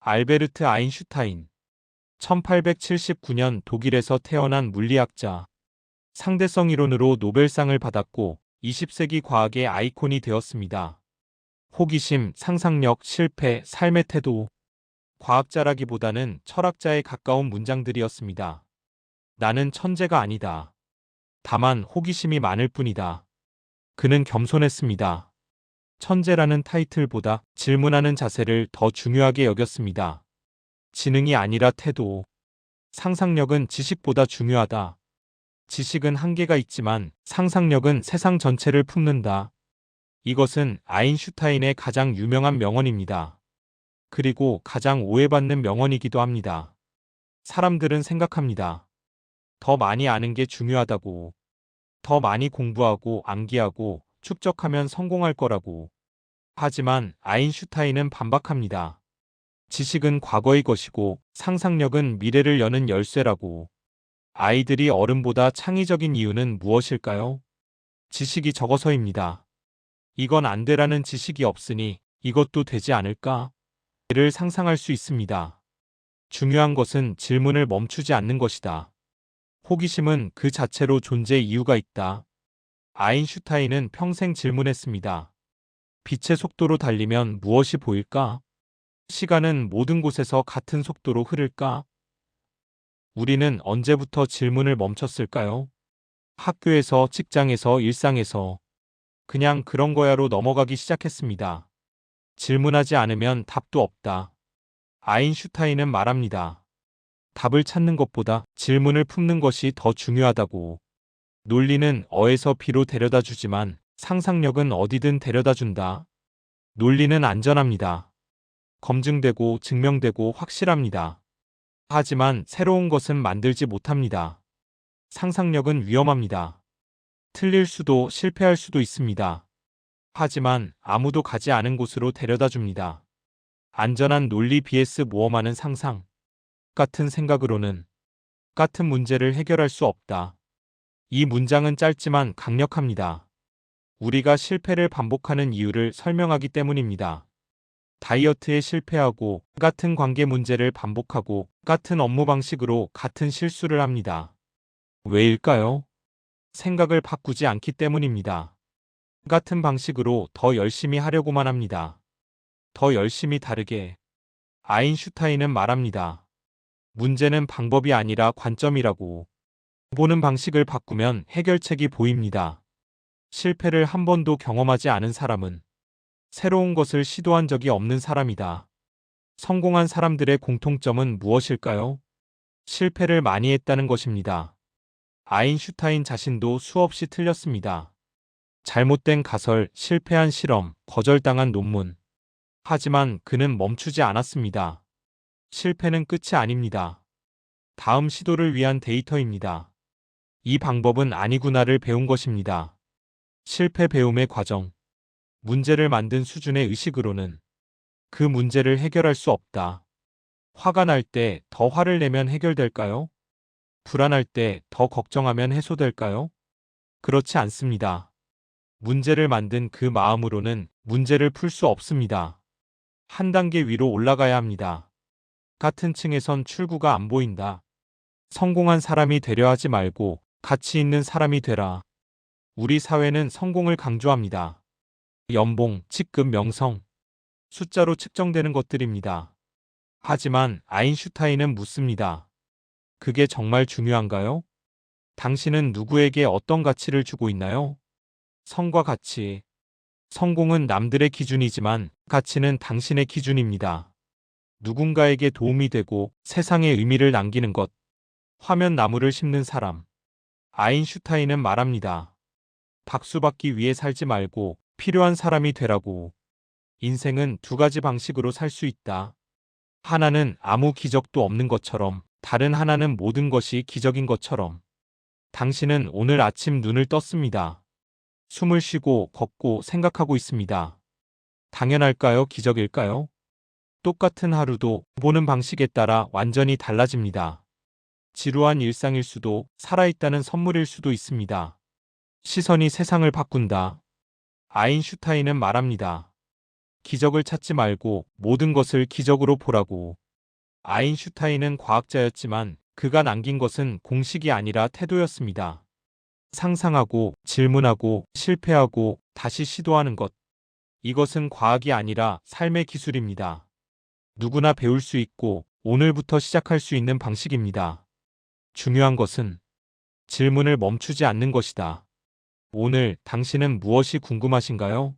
알베르트 아인슈타인. 1879년 독일에서 태어난 물리학자. 상대성 이론으로 노벨상을 받았고 20세기 과학의 아이콘이 되었습니다. 호기심, 상상력, 실패, 삶의 태도. 과학자라기보다는 철학자에 가까운 문장들이었습니다. 나는 천재가 아니다. 다만 호기심이 많을 뿐이다. 그는 겸손했습니다. 천재라는 타이틀보다 질문하는 자세를 더 중요하게 여겼습니다. 지능이 아니라 태도. 상상력은 지식보다 중요하다. 지식은 한계가 있지만 상상력은 세상 전체를 품는다. 이것은 아인슈타인의 가장 유명한 명언입니다. 그리고 가장 오해받는 명언이기도 합니다. 사람들은 생각합니다. 더 많이 아는 게 중요하다고. 더 많이 공부하고 암기하고 축적하면 성공할 거라고. 하지만 아인슈타인은 반박합니다. 지식은 과거의 것이고 상상력은 미래를 여는 열쇠라고. 아이들이 어른보다 창의적인 이유는 무엇일까요? 지식이 적어서입니다. 이건 안 되라는 지식이 없으니 이것도 되지 않을까? 를 상상할 수 있습니다. 중요한 것은 질문을 멈추지 않는 것이다. 호기심은 그 자체로 존재 이유가 있다. 아인슈타인은 평생 질문했습니다. 빛의 속도로 달리면 무엇이 보일까? 시간은 모든 곳에서 같은 속도로 흐를까? 우리는 언제부터 질문을 멈췄을까요? 학교에서, 직장에서, 일상에서. 그냥 그런 거야로 넘어가기 시작했습니다. 질문하지 않으면 답도 없다. 아인슈타인은 말합니다. 답을 찾는 것보다 질문을 품는 것이 더 중요하다고. 논리는 어에서 비로 데려다 주지만 상상력은 어디든 데려다 준다. 논리는 안전합니다. 검증되고 증명되고 확실합니다. 하지만 새로운 것은 만들지 못합니다. 상상력은 위험합니다. 틀릴 수도 실패할 수도 있습니다. 하지만 아무도 가지 않은 곳으로 데려다 줍니다. 안전한 논리 vs 모험하는 상상. 같은 생각으로는 같은 문제를 해결할 수 없다. 이 문장은 짧지만 강력합니다. 우리가 실패를 반복하는 이유를 설명하기 때문입니다. 다이어트에 실패하고 같은 관계 문제를 반복하고 같은 업무 방식으로 같은 실수를 합니다. 왜일까요? 생각을 바꾸지 않기 때문입니다. 같은 방식으로 더 열심히 하려고만 합니다. 더 열심히 다르게. 아인슈타인은 말합니다. 문제는 방법이 아니라 관점이라고. 보는 방식을 바꾸면 해결책이 보입니다. 실패를 한 번도 경험하지 않은 사람은 새로운 것을 시도한 적이 없는 사람이다. 성공한 사람들의 공통점은 무엇일까요? 실패를 많이 했다는 것입니다. 아인슈타인 자신도 수없이 틀렸습니다. 잘못된 가설, 실패한 실험, 거절당한 논문. 하지만 그는 멈추지 않았습니다. 실패는 끝이 아닙니다. 다음 시도를 위한 데이터입니다. 이 방법은 아니구나를 배운 것입니다. 실패 배움의 과정. 문제를 만든 수준의 의식으로는 그 문제를 해결할 수 없다. 화가 날 때 더 화를 내면 해결될까요? 불안할 때 더 걱정하면 해소될까요? 그렇지 않습니다. 문제를 만든 그 마음으로는 문제를 풀 수 없습니다. 한 단계 위로 올라가야 합니다. 같은 층에선 출구가 안 보인다. 성공한 사람이 되려 하지 말고 가치 있는 사람이 되라. 우리 사회는 성공을 강조합니다. 연봉, 직급, 명성, 숫자로 측정되는 것들입니다. 하지만 아인슈타인은 묻습니다. 그게 정말 중요한가요? 당신은 누구에게 어떤 가치를 주고 있나요? 성과 가치. 성공은 남들의 기준이지만 가치는 당신의 기준입니다. 누군가에게 도움이 되고 세상에 의미를 남기는 것. 화면 나무를 심는 사람. 아인슈타인은 말합니다. 박수받기 위해 살지 말고 필요한 사람이 되라고. 인생은 두 가지 방식으로 살 수 있다. 하나는 아무 기적도 없는 것처럼, 다른 하나는 모든 것이 기적인 것처럼. 당신은 오늘 아침 눈을 떴습니다. 숨을 쉬고 걷고 생각하고 있습니다. 당연할까요? 기적일까요? 똑같은 하루도 보는 방식에 따라 완전히 달라집니다. 지루한 일상일 수도 살아있다는 선물일 수도 있습니다. 시선이 세상을 바꾼다. 아인슈타인은 말합니다. 기적을 찾지 말고 모든 것을 기적으로 보라고. 아인슈타인은 과학자였지만 그가 남긴 것은 공식이 아니라 태도였습니다. 상상하고 질문하고 실패하고 다시 시도하는 것. 이것은 과학이 아니라 삶의 기술입니다. 누구나 배울 수 있고 오늘부터 시작할 수 있는 방식입니다. 중요한 것은 질문을 멈추지 않는 것이다. 오늘 당신은 무엇이 궁금하신가요?